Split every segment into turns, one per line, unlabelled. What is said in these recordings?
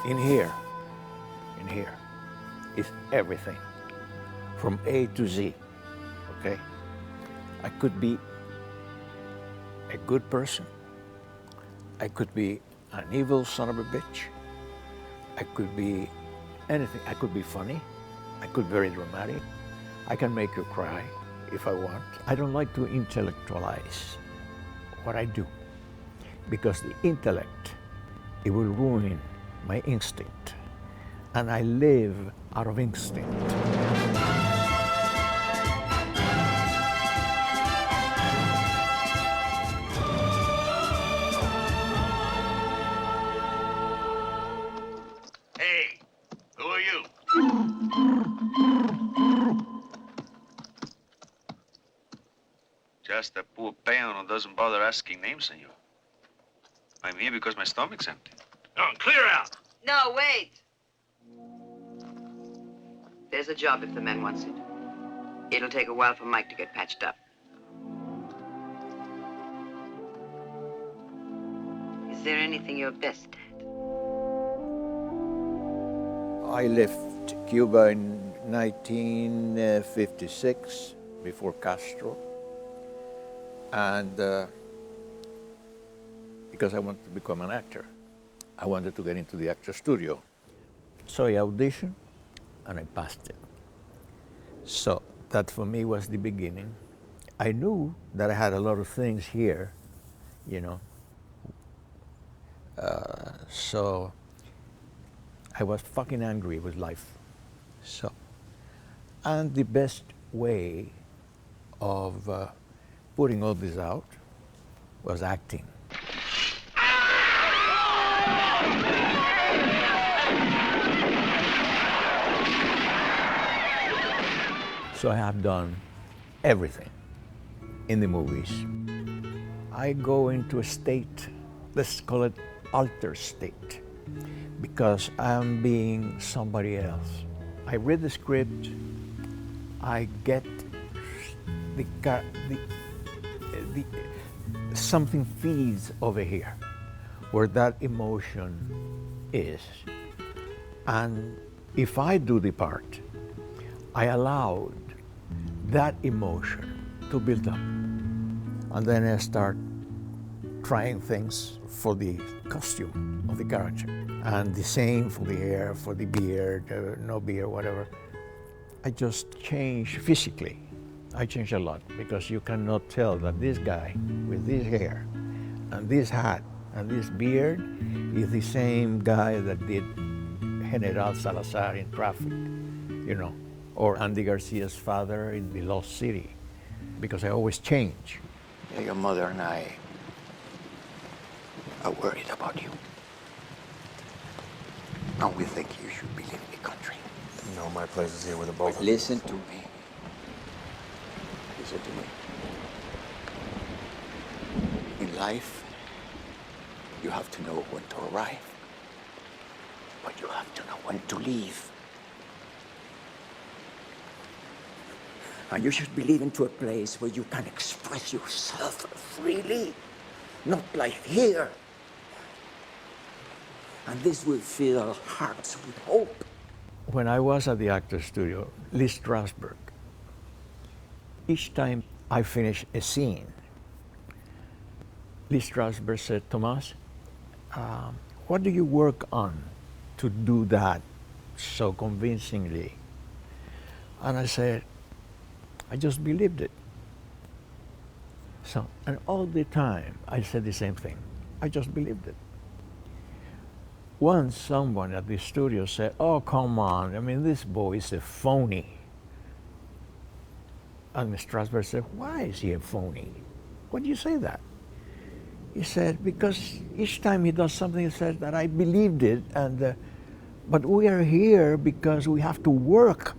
In here, is everything, from A to Z, okay? I could be a good person. I could be an evil son of a bitch. I could be anything. I could be funny. I could be very dramatic. I can make you cry if I want. I don't like to intellectualize what I do, because the intellect, it will ruin my instinct. And I live out of instinct.
Hey, who are you? Just a poor peon who doesn't bother asking names, senor. I'm here because my stomach's empty. Oh, clear out!
No, wait. There's a job if the man wants it. It'll take a while for Mike to get patched up. Is there anything you're best at?
I left Cuba in 1956, before Castro, and because I wanted to become an actor. I wanted to get into the actor studio. So I auditioned, and I passed it. So that for me was the beginning. I knew that I had a lot of things here, you know. So I was fucking angry with life. So, and the best way of putting all this out was acting. So I have done everything in the movies. I go into a state, let's call it altered state, because I'm being somebody else. I read the script, I get something feeds over here where that emotion is. And if I do the part, I allowed that emotion to build up. And then I start trying things for the costume of the character. And the same for the hair, for the beard, no beard, whatever. I just change physically. I change a lot, because you cannot tell that this guy with this hair and this hat and this beard is the same guy that did General Salazar in Traffic, you know, or Andy Garcia's father in The Lost City, because I always change.
Your mother and I are worried about you. And we think you should be leaving the country.
No, my place is here with the both of you.
Listen to me. Listen to me. In life, you have to know when to arrive, but you have to know when to leave. And you should be leaving to a place where you can express yourself freely, not like here. And this will fill our hearts with hope.
When I was at the Actors Studio, Lee Strasberg, each time I finished a scene, Lee Strasberg said, Tomas, what do you work on to do that so convincingly? And I said, I just believed it. So, and all the time I said the same thing. I just believed it. Once someone at the studio said, oh, come on, I mean, this boy is a phony. And Mr. Strasberg said, why is he a phony? Why do you say that? He said, because each time he does something, he says that I believed it, and but we are here because we have to work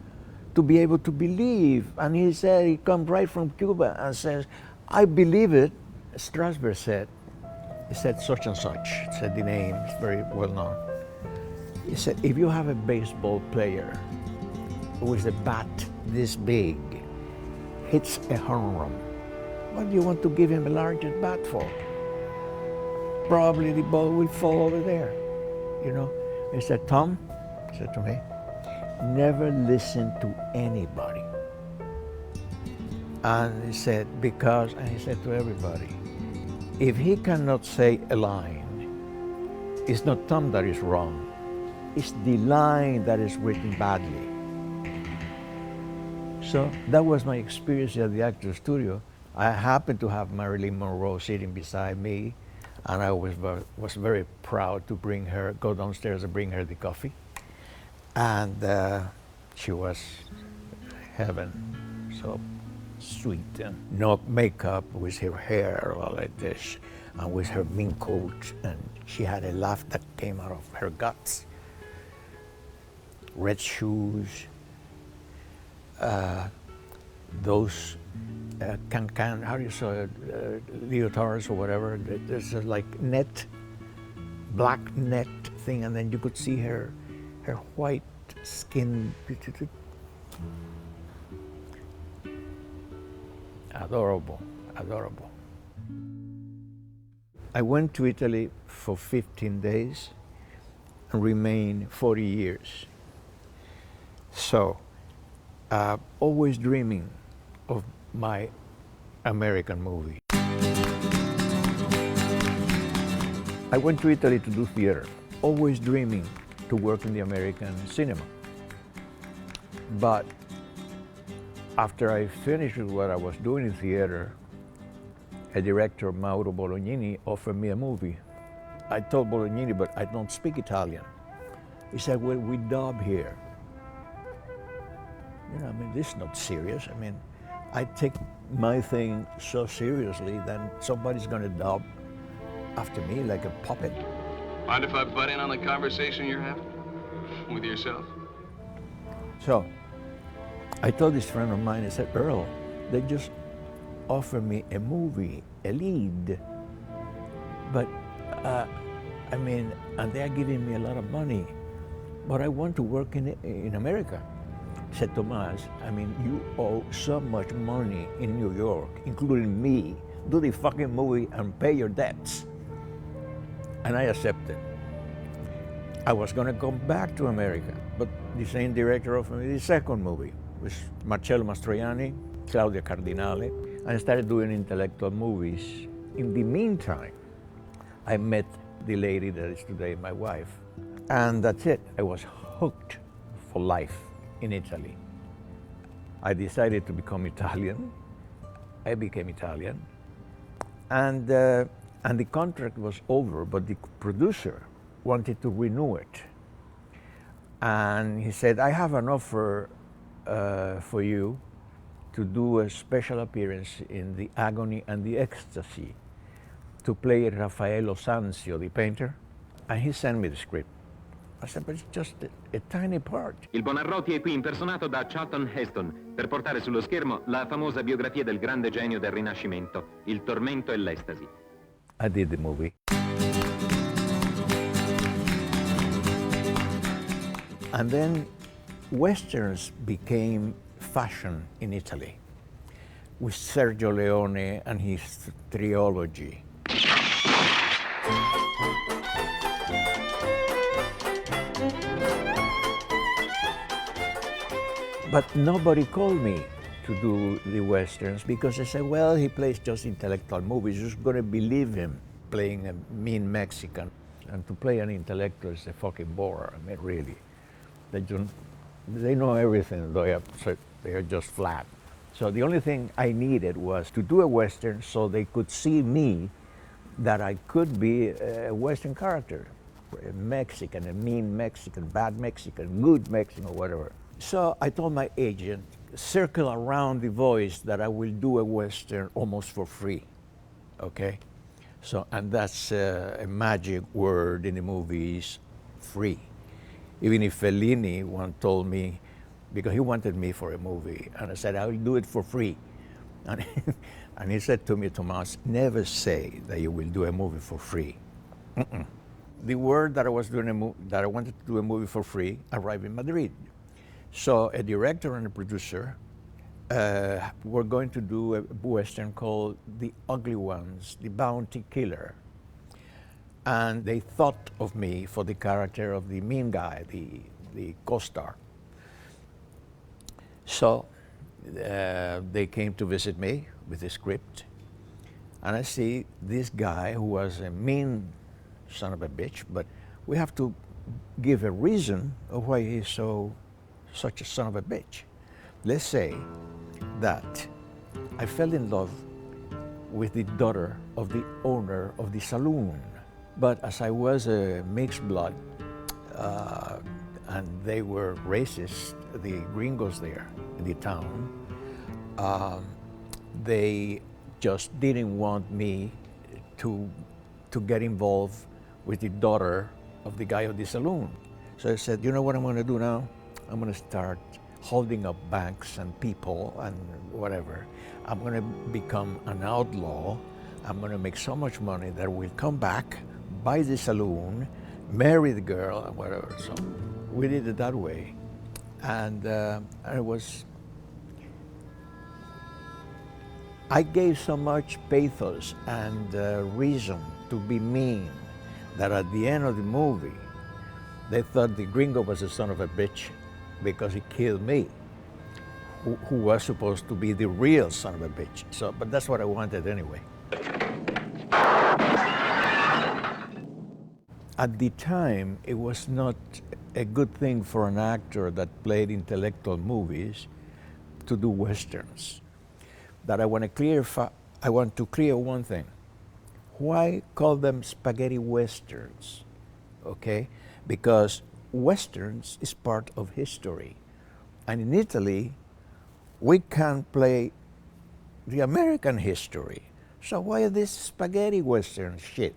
to be able to believe. And he said, he comes right from Cuba and says, I believe it. Strasberg said, he said such and such, said the name, it's very well known. He said, if you have a baseball player who is a bat this big, hits a home run, what do you want to give him a larger bat for? Probably the ball will fall over there, you know? He said, Tom, he said to me, never listen to anybody. And he said, and he said to everybody, if he cannot say a line, it's not Tom that is wrong, it's the line that is written badly. So that was my experience at the Actors Studio. I happened to have Marilyn Monroe sitting beside me, and I was very proud to go downstairs and bring her the coffee. And she was heaven, so sweet, and no makeup, with her hair all like this, and with her mink coat, and she had a laugh that came out of her guts. Red shoes, those how do you say it, leotards or whatever. There's a like black net thing, and then you could see her white skin. Adorable, adorable. I went to Italy for 15 days and remained 40 years. So, always dreaming of my American movie. I went to Italy to do theater, always dreaming to work in the American cinema. But after I finished with what I was doing in theater, a director, Mauro Bolognini, offered me a movie. I told Bolognini, but I don't speak Italian. He said, well, we dub here. You know, I mean, this is not serious. I mean, I take my thing so seriously, then somebody's gonna dub after me like a puppet.
Mind if I butt in on the conversation you're having with yourself?
So, I told this friend of mine, I said, Earl, they just offered me a movie, a lead. But, I mean, and they're giving me a lot of money, but I want to work in America. He said, Tomas, I mean, you owe so much money in New York, including me. Do the fucking movie and pay your debts. And I accepted. I was gonna come back to America, but the same director offered me the second movie, with Marcello Mastroianni, Claudia Cardinale, and I started doing intellectual movies. In the meantime, I met the lady that is today my wife. And that's it. I was hooked for life in Italy. I decided to become Italian. I became Italian. And the contract was over, but the producer wanted to renew it. And he said, I have an offer for you to do a special appearance in The Agony and the Ecstasy, to play Raffaello Sanzio, the painter. And he sent me the script. I said, but it's just a tiny part.
Il Buonarroti è qui impersonato da Charlton Heston per portare sullo schermo la famosa biografia del grande genio del Rinascimento, Il tormento e l'estasi.
I did the movie. And then Westerns became fashion in Italy with Sergio Leone and his trilogy. But nobody called me to do the Westerns because they said, well, he plays just intellectual movies. You're just going to believe him playing a mean Mexican. And to play an intellectual is a fucking bore. I mean, really. They know everything, they are just flat. So the only thing I needed was to do a Western so they could see me, that I could be a Western character, a Mexican, a mean Mexican, bad Mexican, good Mexican, or whatever. So I told my agent, circle around the voice that I will do a Western almost for free, okay? So, and that's a magic word in the movies, free. Even if Fellini once told me, because he wanted me for a movie, and I said, I will do it for free. And he said to me, Tomas, never say that you will do a movie for free. The word that I was doing that I wanted to do a movie for free arrived in Madrid. So a director and a producer were going to do a Western called The Ugly Ones, The Bounty Killer. And they thought of me for the character of the mean guy, the co-star. So they came to visit me with the script, and I see this guy who was a mean son of a bitch, but we have to give a reason of why he's such a son of a bitch. Let's say that I fell in love with the daughter of the owner of the saloon. But as I was a mixed blood, and they were racist, the gringos there in the town, they just didn't want me to get involved with the daughter of the guy of the saloon. So I said, you know what I'm going to do now? I'm going to start holding up banks and people and whatever. I'm going to become an outlaw. I'm going to make so much money that we'll come back, buy the saloon, marry the girl, and whatever. So we did it that way. And I gave so much pathos and reason to be mean that at the end of the movie, they thought the gringo was a son of a bitch because he killed me, who was supposed to be the real son of a bitch. So, but that's what I wanted anyway. At the time, it was not a good thing for an actor that played intellectual movies to do westerns. That I want to clear one thing. Why call them spaghetti westerns? Okay? Because westerns is part of history. And in Italy, we can't play the American history. So why this spaghetti western shit?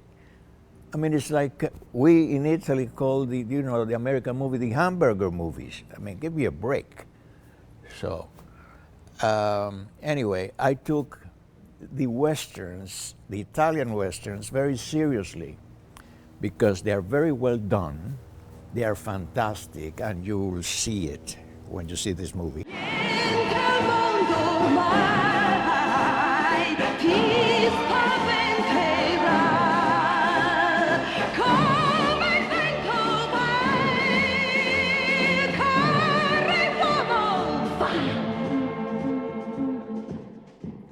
I mean, it's like we in Italy call the American movie the hamburger movies. I mean, give me a break. So anyway, I took the westerns, the Italian westerns, very seriously because they are very well done. They are fantastic, and you will see it when you see this movie.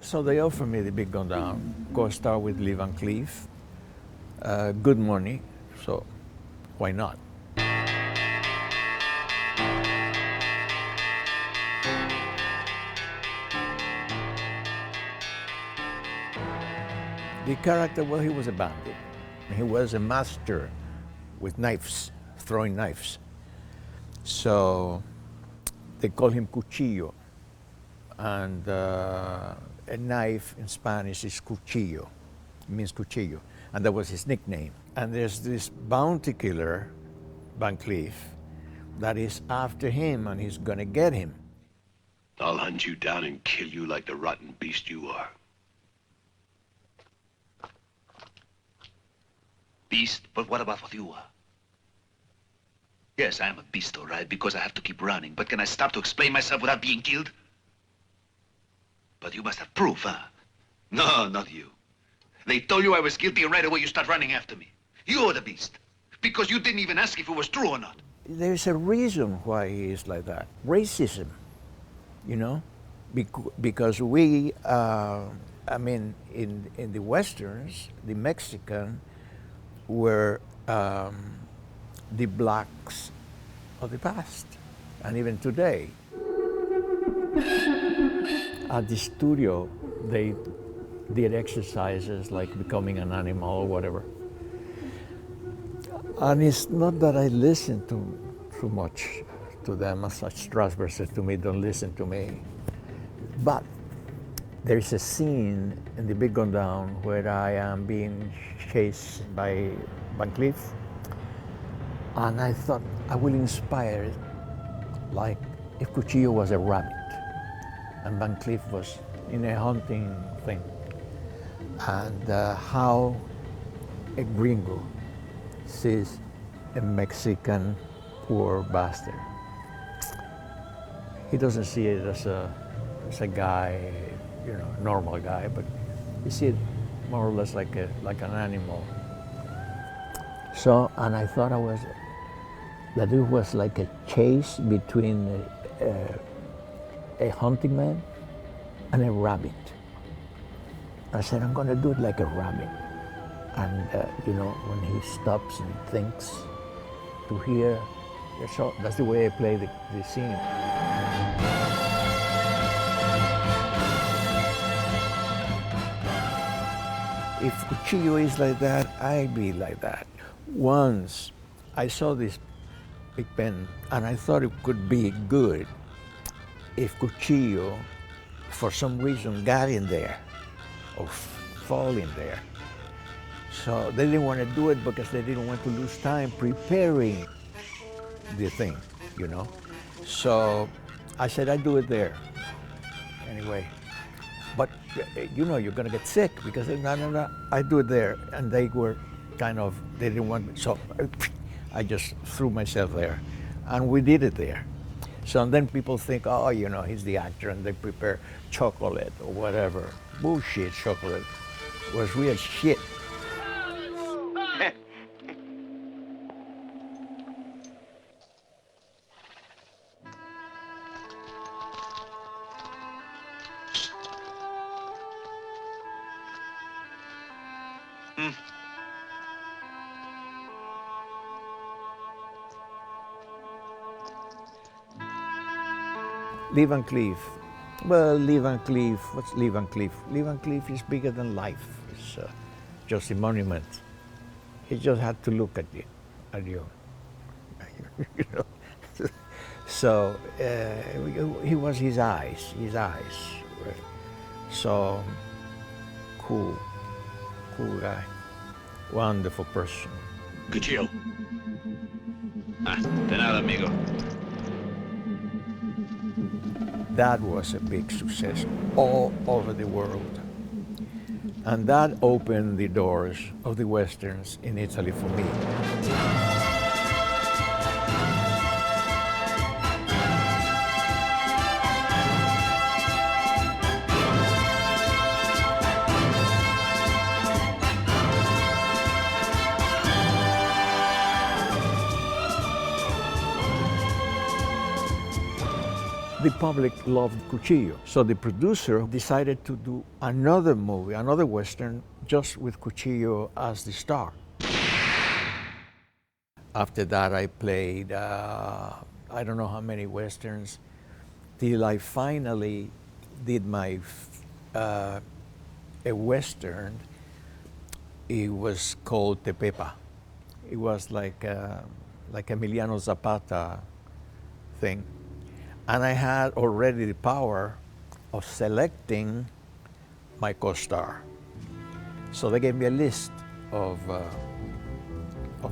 So they offered me the big gun down, co-star with Lee Van Cleef, good money, so why not? The character, well, he was a bandit. He was a master with knives, throwing knives. So they call him cuchillo, and a knife in Spanish is cuchillo, it means cuchillo, and that was his nickname. And there's this bounty killer, Van Cleef, that is after him, and he's gonna get him.
I'll hunt you down and kill you like the rotten beast you are.
Beast? But what about what you are? Yes, I am a beast, all right, because I have to keep running. But can I stop to explain myself without being killed? But you must have proof, huh? No, not you. They told you I was guilty, and right away you start running after me. You're the beast. Because you didn't even ask if it was true or not.
There's a reason why he is like that. Racism, you know? Because we, I mean, in the Westerns, the Mexican were the blacks of the past, and even today. At the studio, they did exercises like becoming an animal or whatever. And it's not that I listen too much to them, as such Strasberg said to me, don't listen to me. But there is a scene in The Big Gun Down where I am being chased by Van Cleef, and I thought I will inspire it like if Cuchillo was a rabbit and Van Cleef was in a hunting thing, and how a gringo sees a Mexican poor bastard. He doesn't see it as a guy, you know, normal guy, but you see it more or less like an animal. So, and I thought that it was like a chase between a hunting man and a rabbit. I said, I'm going to do it like a rabbit. And, when he stops and thinks to hear, so that's the way I play the scene. If Cuchillo is like that, I be like that. Once I saw this big pen and I thought it could be good if Cuchillo, for some reason, got in there or fall in there. So they didn't want to do it because they didn't want to lose time preparing the thing, So I said, I do it there. Anyway, but you're going to get sick because no, I do it there. And they were they didn't want me. So I just threw myself there and we did it there. So and then people think, oh, he's the actor and they prepare chocolate or whatever. Bullshit chocolate. It was real shit. Lee Van Cleef. Well, Lee Van Cleef, what's Lee Van Cleef? Lee Van Cleef is bigger than life. It's just a monument. He just had to look at you. So he was his eyes. So cool guy, wonderful person.
Cuchillo. De nada, amigo.
That was a big success all over the world. And that opened the doors of the Westerns in Italy for me. The public loved Cuchillo. So the producer decided to do another movie, another Western, just with Cuchillo as the star. After that, I played, I don't know how many Westerns, till I finally did a Western. It was called Tepepa. It was like a Emiliano Zapata thing. And I had already the power of selecting my co-star. So they gave me a list of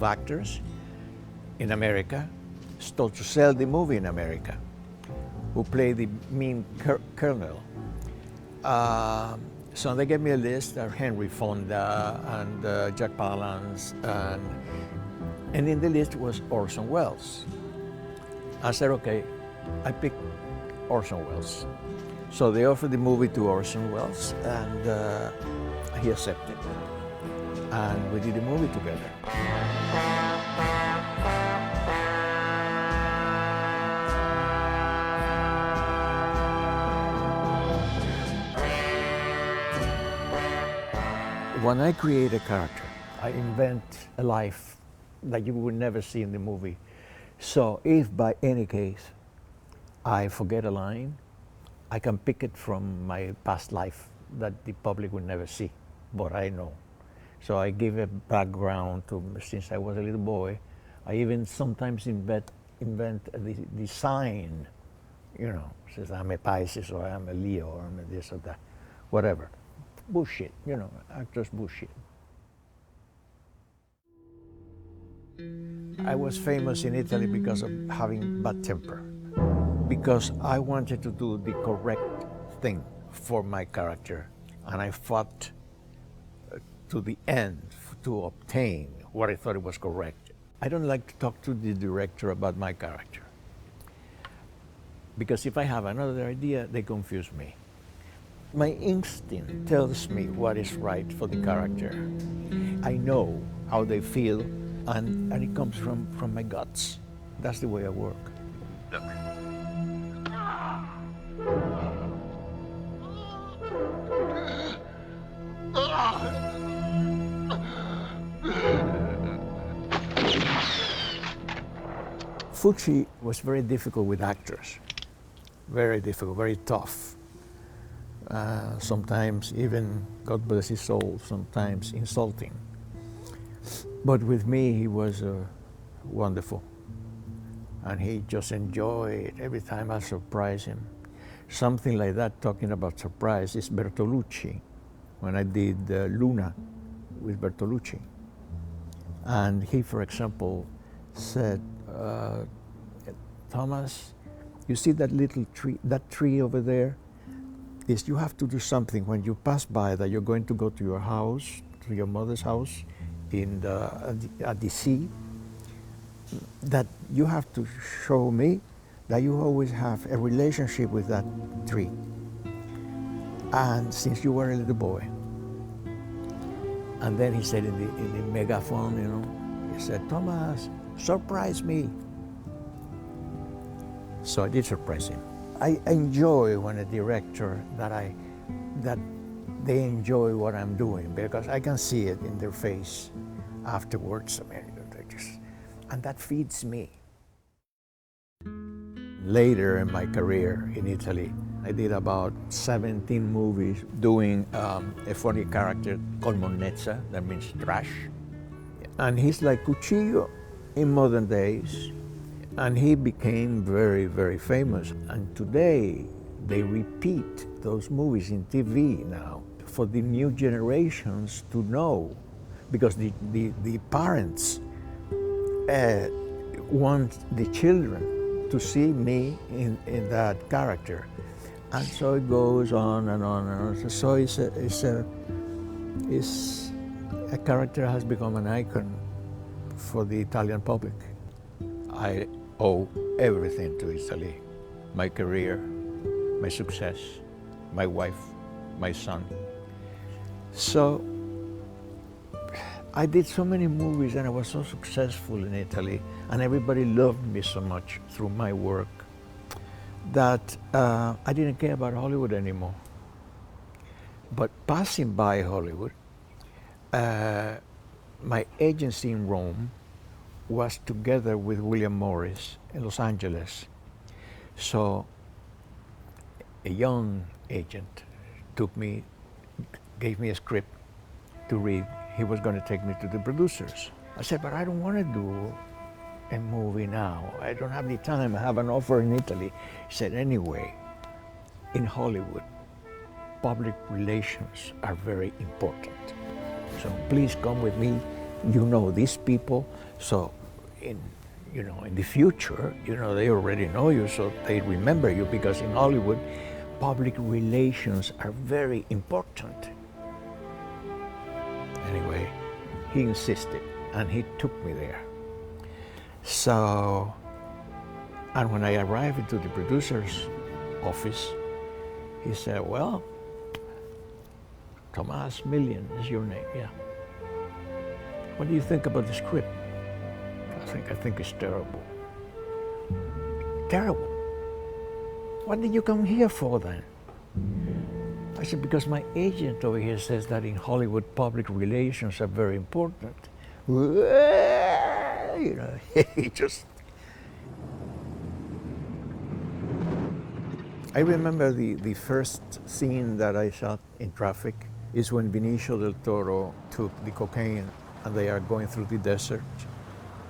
actors in America, to sell the movie in America, who played the mean colonel. So they gave me a list of Henry Fonda and Jack Palance, and in the list was Orson Welles. I said, okay, I picked Orson Welles. So they offered the movie to Orson Welles, and he accepted. And we did the movie together. When I create a character, I invent a life that you would never see in the movie. So if by any case I forget a line, I can pick it from my past life that the public would never see, but I know. So I give a background since I was a little boy. I even sometimes invent the sign, says I'm a Pisces or I'm a Leo or I'm a this or that, whatever. Bullshit, actors bullshit. I was famous in Italy because of having bad temper. Because I wanted to do the correct thing for my character, and I fought to the end to obtain what I thought it was correct. I don't like to talk to the director about my character, because if I have another idea, they confuse me. My instinct tells me what is right for the character. I know how they feel and it comes from my guts. That's the way I work.
Look.
Fucci was very difficult with actors. Very difficult, very tough. Sometimes even, God bless his soul, sometimes insulting. But with me, he was wonderful. And he just enjoyed every time I surprised him. Something like that, talking about surprise, is Bertolucci, when I did Luna with Bertolucci. And he, for example, said, Thomas, you see that little tree, that tree over there? Is you have to do something when you pass by that you're going to go to your house, to your mother's house at the sea, that you have to show me that you always have a relationship with that tree. And since you were a little boy. And then he said in the megaphone, you know, he said, Thomas, surprise me. So I did surprise him. I enjoy when a director that they enjoy what I'm doing, because I can see it in their face afterwards. I mean, and that feeds me. Later in my career in Italy, I did about 17 movies doing a funny character called Monnezza, that means trash. And he's like Cuchillo in modern days. And he became very, very famous. And today, they repeat those movies in TV now for the new generations to know, because the parents want the children to see me in that character. And so it goes on and on and on. So a character has become an icon for the Italian public. I owe everything to Italy. My career, my success, my wife, my son. So I did so many movies and I was so successful in Italy, and everybody loved me so much through my work that I didn't care about Hollywood anymore. But passing by Hollywood, my agency in Rome was together with William Morris in Los Angeles. So a young agent gave me a script to read. He was going to take me to the producers. I said, but I don't want to do a movie now. I don't have the time. I have an offer in Italy. He said, anyway, in Hollywood, public relations are very important. So please come with me. You know these people. So in the future, they already know you, so they remember you, because in Hollywood, public relations are very important. Anyway, he insisted, and he took me there. So, and when I arrived into the producer's office, he said, well, Tomas, Milian is your name, yeah. What do you think about the script? I think it's terrible. Terrible? What did you come here for then? I said, because my agent over here says that in Hollywood, public relations are very important. He just... I remember the first scene that I shot in traffic is when Benicio del Toro took the cocaine and they are going through the desert.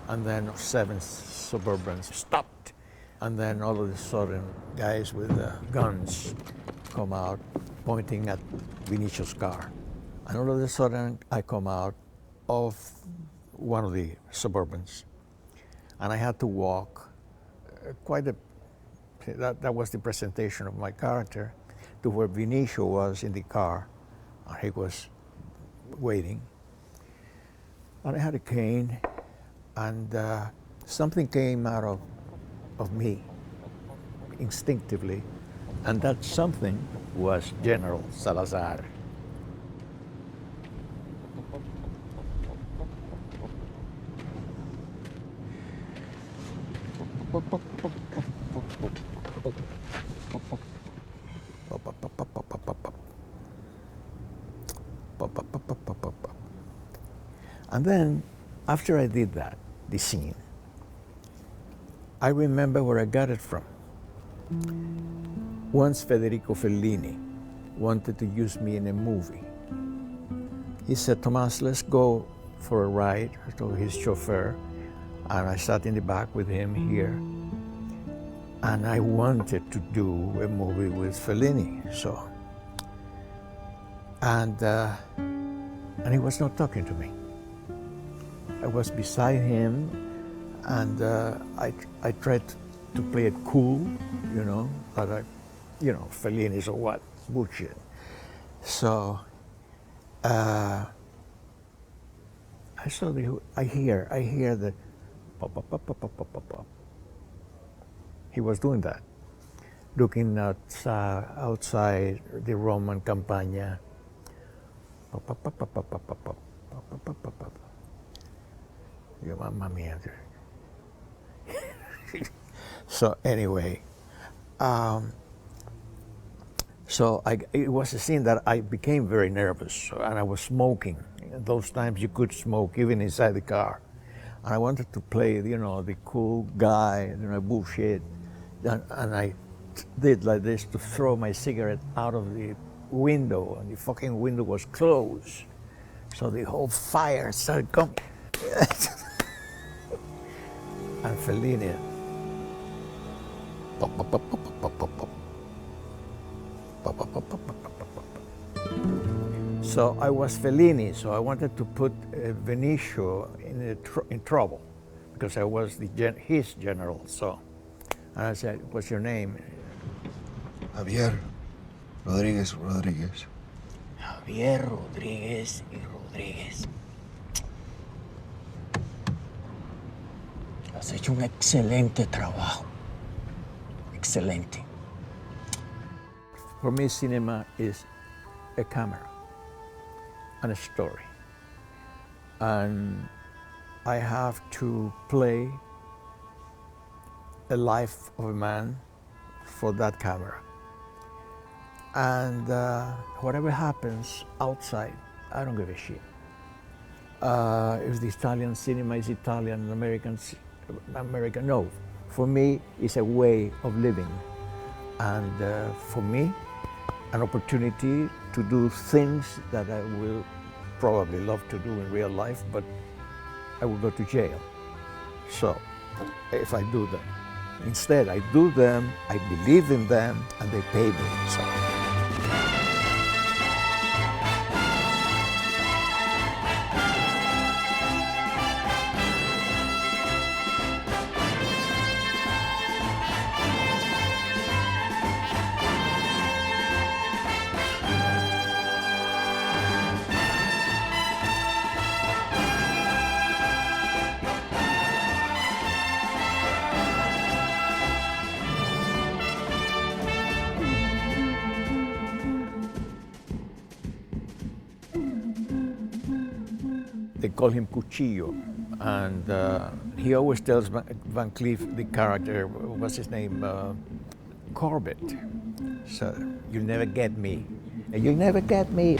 And then 7 Suburbans stopped. And then all of a sudden, guys with guns come out, pointing at Benicio's car. And all of a sudden, I come out of one of the Suburbans. And I had to walk that was the presentation of my character, to where Benicio was in the car. And he was waiting. And I had a cane. And something came out of me instinctively, and that something was General Salazar. And then, after I did that, the scene, I remember where I got it from. Once Federico Fellini wanted to use me in a movie. He said, Tomas, let's go for a ride. I told his chauffeur, and I sat in the back with him here. And I wanted to do a movie with Fellini, so. And he was not talking to me. I was beside him, and I tried to play it cool, you know, but Fellini, so what? Bullshit. So I hear that pop, pop, pop, pop, pop, pop, pop, pop. He was doing that, looking outside the Roman Campagna. Pop, pop, pop, pop, pop, pop, pop, pop, pop, pop, pop, pop. Yo, mamma mia. So anyway, it was a scene that I became very nervous, and I was smoking. Those times you could smoke even inside the car. And I wanted to play, the cool guy, bullshit. And I did like this to throw my cigarette out of the window, and the fucking window was closed. So the whole fire started coming. And Fellini, pop, pop, pop, pop, pop, pop, pop. Pop, pop, pop, pop, pop, pop, pop. So I was Fellini, so I wanted to put Vinicio in trouble, because I was his general. So, and I said, "What's your name?"
Javier Rodriguez Rodriguez.
Javier Rodriguez y Rodriguez. Has hecho un excelente trabajo. Excelente.
For me, cinema is a camera and a story. And I have to play a life of a man for that camera. And whatever happens outside, I don't give a shit. If the Italian cinema is Italian, American, no. For me, it's a way of living. And for me, an opportunity to do things that I will probably love to do in real life, but I will go to jail. So, if I do them. Instead, I do them, I believe in them, and they pay me. So. They call him Cuchillo, and he always tells Van Cleef, the character, what's his name, Corbett. So, you'll never get me. You'll never get me.